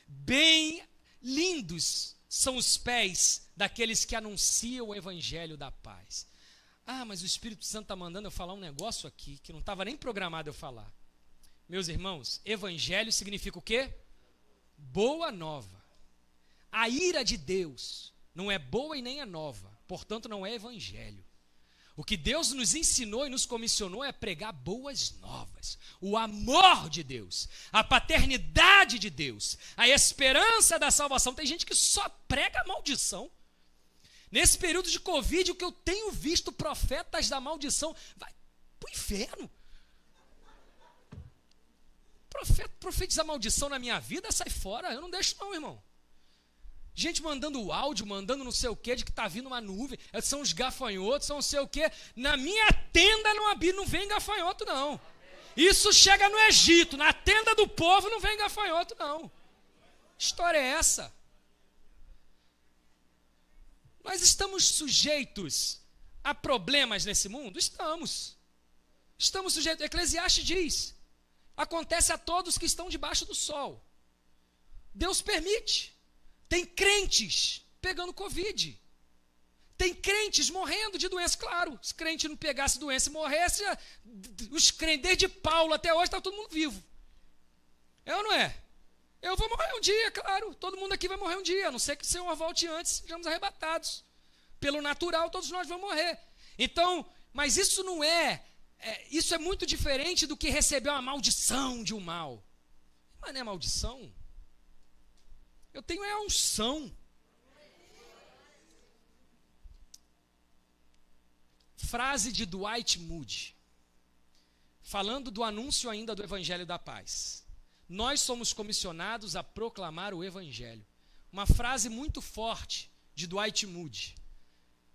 Bem lindos são os pés daqueles que anunciam o evangelho da paz. Ah, mas o Espírito Santo está mandando eu falar um negócio aqui, que não estava nem programado eu falar. Meus irmãos, evangelho significa o quê? Boa nova. A ira de Deus não é boa e nem é nova, portanto não é evangelho. O que Deus nos ensinou e nos comissionou é pregar boas novas, o amor de Deus, a paternidade de Deus, a esperança da salvação. Tem gente que só prega maldição. Nesse período de Covid, o que eu tenho visto, profetas da maldição, vai para o inferno. Profetizar maldição na minha vida, sai fora, eu não deixo não, irmão. Gente mandando áudio, mandando não sei o que, de que está vindo uma nuvem, são os gafanhotos, são não sei o que. Na minha tenda não vem gafanhoto, não. Isso chega no Egito, na tenda do povo não vem gafanhoto, não. História é essa? Nós estamos sujeitos a problemas nesse mundo? Estamos. Estamos sujeitos. Eclesiastes diz, acontece a todos que estão debaixo do sol. Deus permite. Tem crentes pegando Covid. Tem crentes morrendo de doença. Claro, se crente não pegasse doença e morresse, os crentes, desde Paulo até hoje, está todo mundo vivo. É ou não é? Eu vou morrer um dia, claro. Todo mundo aqui vai morrer um dia. A não ser que o Senhor volte antes, sejamos arrebatados. Pelo natural, todos nós vamos morrer. Então, mas isso não isso é muito diferente do que receber uma maldição de um mal. Mas não é maldição. Eu tenho a unção. Frase de Dwight Moody, falando do anúncio ainda do Evangelho da Paz. Nós somos comissionados a proclamar o Evangelho. Uma frase muito forte de Dwight Moody.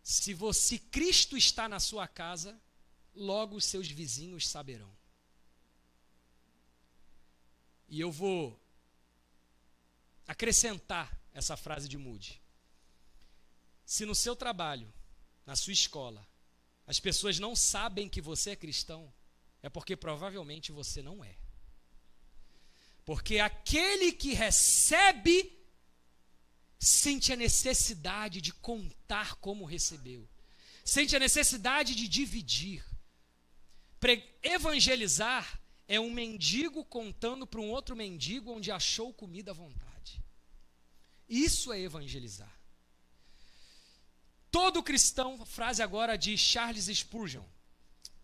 Se Cristo está na sua casa, logo os seus vizinhos saberão. E eu vou acrescentar essa frase de Moody. Se no seu trabalho, na sua escola, as pessoas não sabem que você é cristão, é porque provavelmente você não é. Porque aquele que recebe sente a necessidade de contar como recebeu. Sente a necessidade de dividir. Evangelizar é um mendigo contando para um outro mendigo onde achou comida à vontade. Isso é evangelizar. Todo cristão, frase agora de Charles Spurgeon,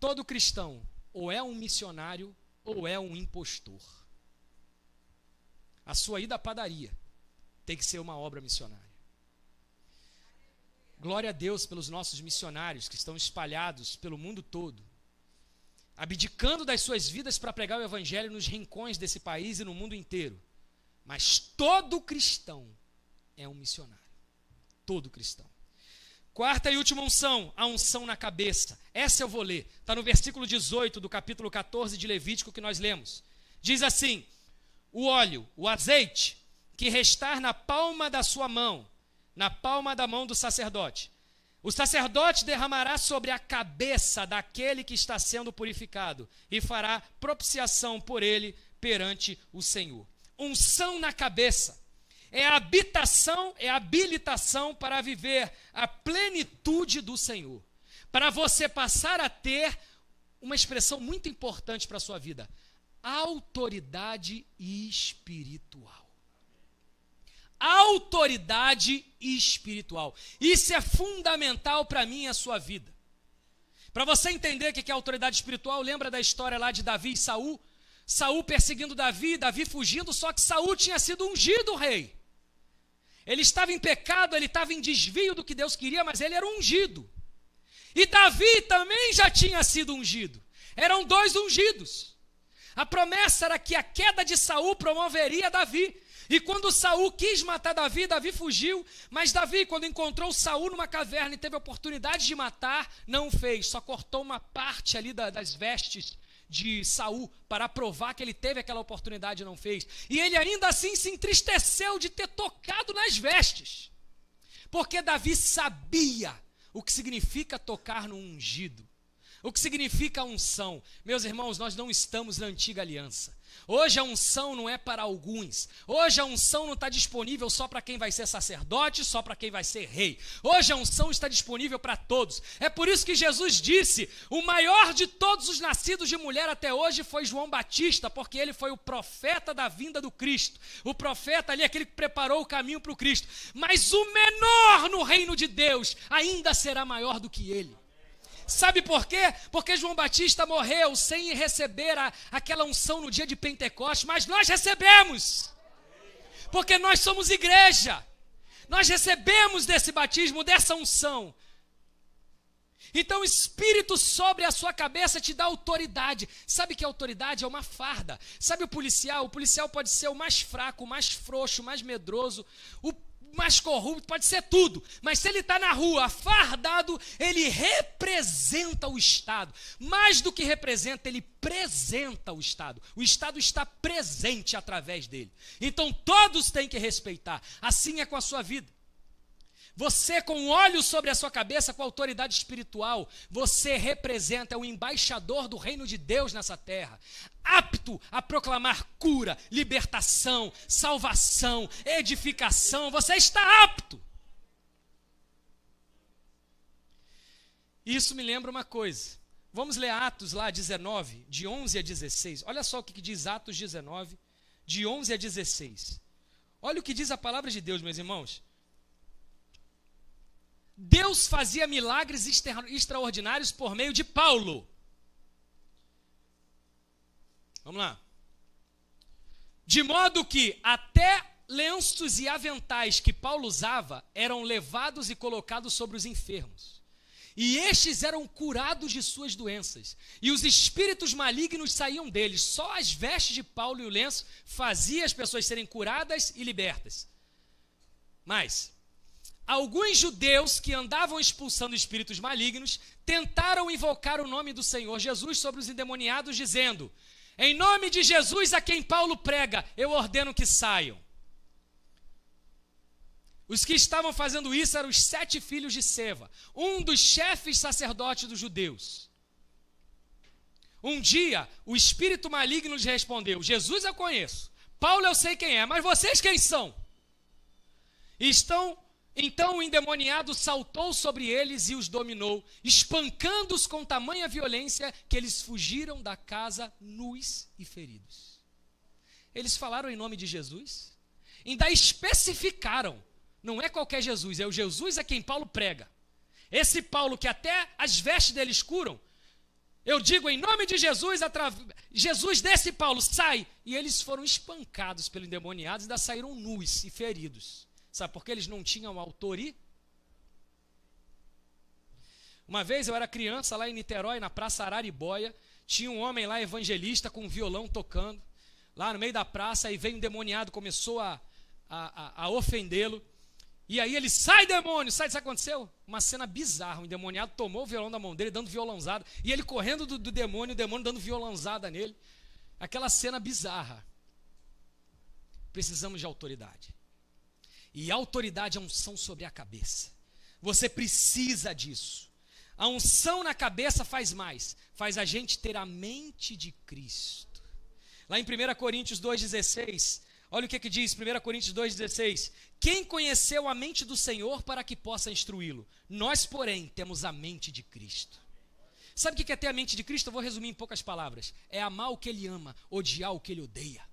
todo cristão ou é um missionário ou é um impostor. A sua ida à padaria tem que ser uma obra missionária. Glória a Deus pelos nossos missionários que estão espalhados pelo mundo todo, abdicando das suas vidas para pregar o evangelho nos rincões desse país e no mundo inteiro. Mas todo cristão é um missionário. Todo cristão. Quarta e última unção, a unção na cabeça. Essa eu vou ler. Está no versículo 18 do capítulo 14 de Levítico que nós lemos. Diz assim: o óleo, o azeite, que restar na palma da sua mão, na palma da mão do sacerdote. O sacerdote derramará sobre a cabeça daquele que está sendo purificado e fará propiciação por ele perante o Senhor. Unção na cabeça é a habitação, é a habilitação para viver a plenitude do Senhor. Para você passar a ter uma expressão muito importante para a sua vida: autoridade espiritual. Autoridade espiritual. Isso é fundamental para mim e a sua vida. Para você entender o que é autoridade espiritual, lembra da história lá de Davi e Saul? Saul perseguindo Davi, Davi fugindo, só que Saul tinha sido ungido rei. Ele estava em pecado, ele estava em desvio do que Deus queria, mas ele era ungido. E Davi também já tinha sido ungido. Eram dois ungidos. A promessa era que a queda de Saul promoveria Davi. E quando Saul quis matar Davi, Davi fugiu. Mas Davi, quando encontrou Saul numa caverna e teve a oportunidade de matar, não fez. Só cortou uma parte ali das vestes de Saul para provar que ele teve aquela oportunidade e não fez. E ele ainda assim se entristeceu de ter tocado nas vestes. Porque Davi sabia o que significa tocar no ungido. O que significa a unção. Meus irmãos, nós não estamos na antiga aliança. Hoje a unção não é para alguns. Hoje a unção não está disponível só para quem vai ser sacerdote, só para quem vai ser rei. Hoje a unção está disponível para todos. É por isso que Jesus disse: o maior de todos os nascidos de mulher até hoje foi João Batista, porque ele foi o profeta da vinda do Cristo. O profeta ali, aquele que preparou o caminho para o Cristo. Mas o menor no reino de Deus ainda será maior do que ele. Sabe por quê? Porque João Batista morreu sem receber aquela unção no dia de Pentecostes, mas nós recebemos, porque nós somos igreja, nós recebemos desse batismo, dessa unção. Então o Espírito sobre a sua cabeça te dá autoridade. Sabe que a autoridade é uma farda. Sabe o policial? O policial pode ser o mais fraco, o mais frouxo, o mais medroso, o mais corrupto, pode ser tudo, mas se ele está na rua fardado, ele representa o Estado. Mais do que representa, ele apresenta o Estado. O Estado está presente através dele. Então todos têm que respeitar. Assim é com a sua vida. Você, com óleo sobre a sua cabeça, com autoridade espiritual, você representa o embaixador do reino de Deus nessa terra, apto a proclamar cura, libertação, salvação, edificação. Você está apto. Isso me lembra uma coisa. Vamos ler Atos lá 19, de 11 a 16. Olha só o que diz Atos 19, de 11 a 16. Olha o que diz a palavra de Deus, meus irmãos. Deus fazia milagres extraordinários por meio de Paulo. Vamos lá. De modo que até lenços e aventais que Paulo usava eram levados e colocados sobre os enfermos. E estes eram curados de suas doenças. E os espíritos malignos saíam deles. Só as vestes de Paulo e o lenço faziam as pessoas serem curadas e libertas. Mas alguns judeus que andavam expulsando espíritos malignos tentaram invocar o nome do Senhor Jesus sobre os endemoniados, dizendo: em nome de Jesus a quem Paulo prega, eu ordeno que saiam. Os que estavam fazendo isso eram os 7 filhos de Seva, um dos chefes sacerdotes dos judeus. Um dia, o espírito maligno lhes respondeu: Jesus eu conheço, Paulo eu sei quem é, mas vocês quem são? Então o endemoniado saltou sobre eles e os dominou, espancando-os com tamanha violência que eles fugiram da casa nus e feridos. Eles falaram em nome de Jesus, ainda especificaram: não é qualquer Jesus, é o Jesus a quem Paulo prega. Esse Paulo que até as vestes deles curam, Eu digo em nome de Jesus, Jesus desce Paulo, sai. E eles foram espancados pelos endemoniados e ainda saíram nus e feridos. Sabe por que eles não tinham autoria? Uma vez eu era criança lá em Niterói, na Praça Araribóia, tinha um homem lá, evangelista, com um violão tocando, lá no meio da praça, aí veio um endemoniado, começou a ofendê-lo, e aí ele, sai demônio, sai, sabe o que aconteceu? Uma cena bizarra, o endemoniado tomou o violão da mão dele, dando violãozada, e ele correndo do demônio, o demônio dando violãozada nele, aquela cena bizarra. Precisamos de autoridade, e autoridade é unção sobre a cabeça, você precisa disso. A unção na cabeça faz mais, faz a gente ter a mente de Cristo. Lá em 1 Coríntios 2,16, olha o que diz 1 Coríntios 2,16. Quem conheceu a mente do Senhor para que possa instruí-lo? Nós, porém, temos a mente de Cristo. Sabe o que é ter a mente de Cristo? Eu vou resumir em poucas palavras. É amar o que Ele ama, odiar o que Ele odeia.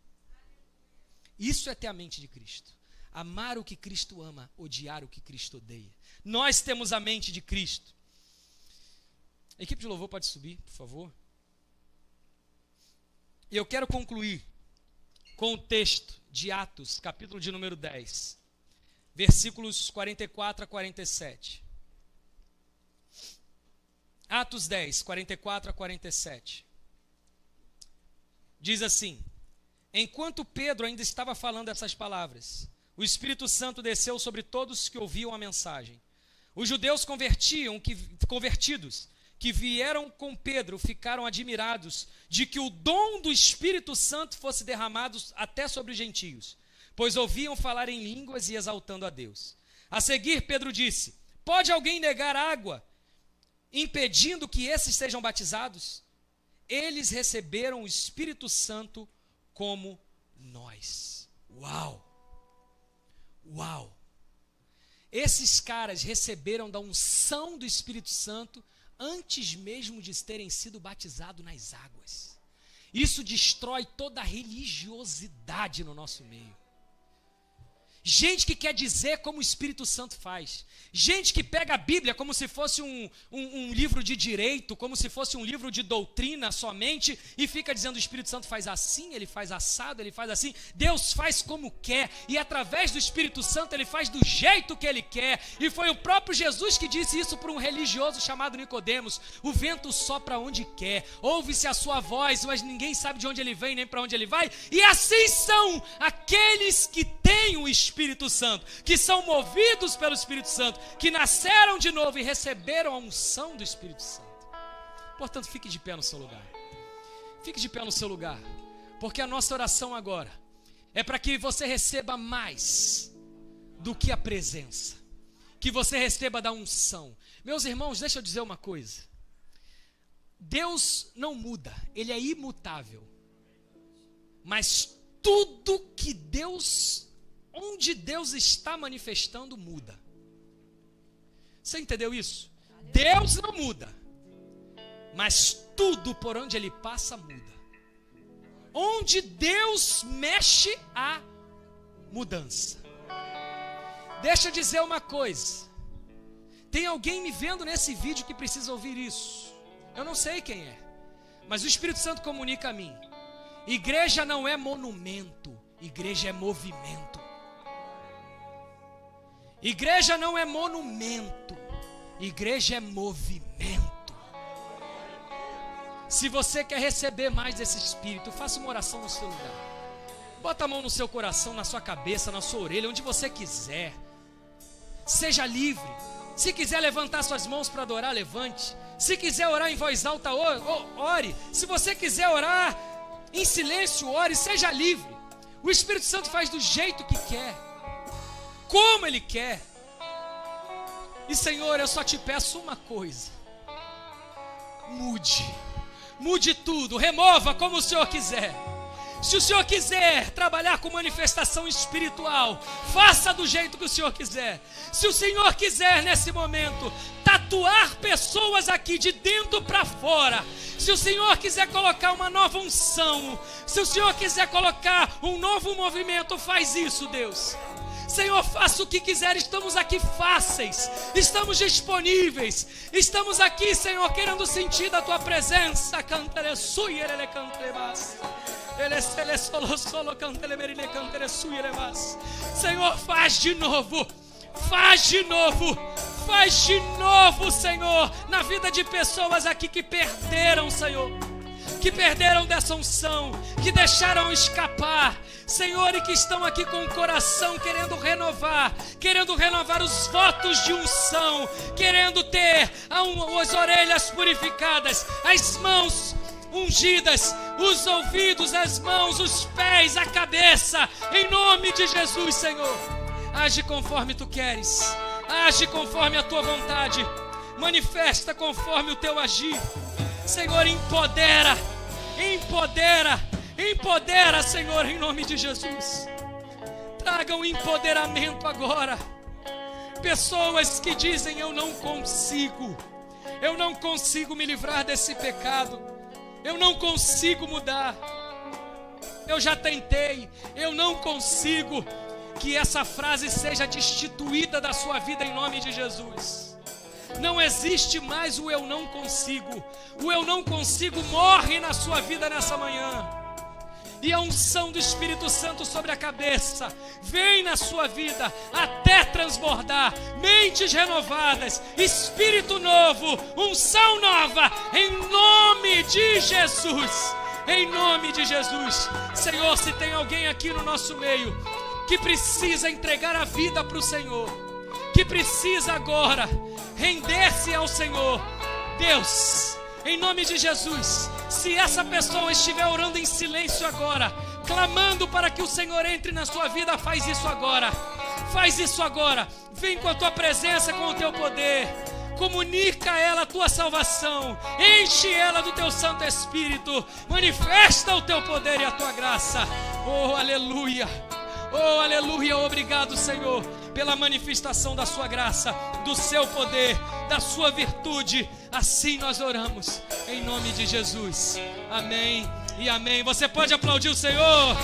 Isso é ter a mente de Cristo. Amar o que Cristo ama, odiar o que Cristo odeia. Nós temos a mente de Cristo. A equipe de louvor pode subir, por favor. E eu quero concluir com o texto de Atos, capítulo de número 10, versículos 44 a 47. Atos 10, 44 a 47. Diz assim: enquanto Pedro ainda estava falando essas palavras, o Espírito Santo desceu sobre todos que ouviam a mensagem. Os judeus convertidos que vieram com Pedro ficaram admirados de que o dom do Espírito Santo fosse derramado até sobre os gentios, pois ouviam falar em línguas e exaltando a Deus. A seguir, Pedro disse: pode alguém negar água, impedindo que esses sejam batizados? Eles receberam o Espírito Santo como nós. Uau! Uau! Esses caras receberam da unção do Espírito Santo antes mesmo de terem sido batizados nas águas. Isso destrói toda a religiosidade no nosso meio. Gente que quer dizer como o Espírito Santo faz. Gente que pega a Bíblia como se fosse um livro de direito, como se fosse um livro de doutrina somente, e fica dizendo: o Espírito Santo faz assim, ele faz assado, ele faz assim. Deus faz como quer, e através do Espírito Santo ele faz do jeito que ele quer. E foi o próprio Jesus que disse isso para um religioso chamado Nicodemos: o vento sopra onde quer, ouve-se a sua voz, mas ninguém sabe de onde ele vem nem para onde ele vai. E assim são aqueles que têm o Espírito Santo, que são movidos pelo Espírito Santo, que nasceram de novo e receberam a unção do Espírito Santo. Portanto, fique de pé no seu lugar. Fique de pé no seu lugar, porque a nossa oração agora é para que você receba mais do que a presença, que você receba da unção. Meus irmãos, deixa eu dizer uma coisa: Deus não muda, Ele é imutável, mas tudo que onde Deus está manifestando, muda. Você entendeu isso? Deus não muda, mas tudo por onde Ele passa, muda. Onde Deus mexe, há mudança. Deixa eu dizer uma coisa: tem alguém me vendo nesse vídeo que precisa ouvir isso. Eu não sei quem é, mas o Espírito Santo comunica a mim. Igreja não é monumento, igreja é movimento. Igreja não é monumento, igreja é movimento. Se você quer receber mais desse Espírito, faça uma oração no seu lugar. Bota a mão no seu coração, na sua cabeça, na sua orelha, onde você quiser. Seja livre. Se quiser levantar suas mãos para adorar, levante. Se quiser orar em voz alta, ore. Se você quiser orar em silêncio, ore. Seja livre. O Espírito Santo faz do jeito que quer, como Ele quer. E Senhor, eu só te peço uma coisa: mude tudo, remova como o Senhor quiser. Se o Senhor quiser trabalhar com manifestação espiritual, faça do jeito que o Senhor quiser. Se o Senhor quiser nesse momento tatuar pessoas aqui de dentro para fora, se o Senhor quiser colocar uma nova unção, se o Senhor quiser colocar um novo movimento, faz isso, Deus. Senhor, faça o que quiser, estamos aqui fáceis, estamos disponíveis, estamos aqui, Senhor, querendo sentir da tua presença. Senhor, faz de novo, faz de novo, faz de novo, Senhor, na vida de pessoas aqui que perderam, Senhor, que perderam dessa unção, que deixaram escapar, Senhor, e que estão aqui com o coração querendo renovar os votos de unção, querendo ter as orelhas purificadas, as mãos ungidas, os ouvidos, as mãos, os pés, a cabeça, em nome de Jesus, Senhor. Age conforme tu queres, age conforme a tua vontade, manifesta conforme o teu agir, Senhor, empodera, Senhor, em nome de Jesus. Traga um empoderamento agora. Pessoas que dizem: eu não consigo me livrar desse pecado, eu não consigo mudar, eu já tentei, eu não consigo. Que essa frase seja destituída da sua vida em nome de Jesus. Não existe mais o eu não consigo. O eu não consigo morre na sua vida nessa manhã. E a unção do Espírito Santo sobre a cabeça vem na sua vida até transbordar. Mentes renovadas, Espírito novo, unção nova, em nome de Jesus. Em nome de Jesus. Senhor, se tem alguém aqui no nosso meio que precisa entregar a vida para o Senhor, que precisa agora render-se ao Senhor, Deus, em nome de Jesus, se essa pessoa estiver orando em silêncio agora, clamando para que o Senhor entre na sua vida, faz isso agora, vem com a tua presença, com o teu poder, comunica a ela a tua salvação, enche ela do teu Santo Espírito, manifesta o teu poder e a tua graça. Oh, aleluia, oh, aleluia. Obrigado, Senhor, pela manifestação da sua graça, do seu poder, da sua virtude. Assim nós oramos, em nome de Jesus. Amém e amém. Você pode aplaudir o Senhor?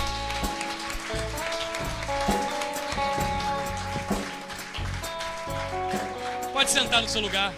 Pode sentar no seu lugar.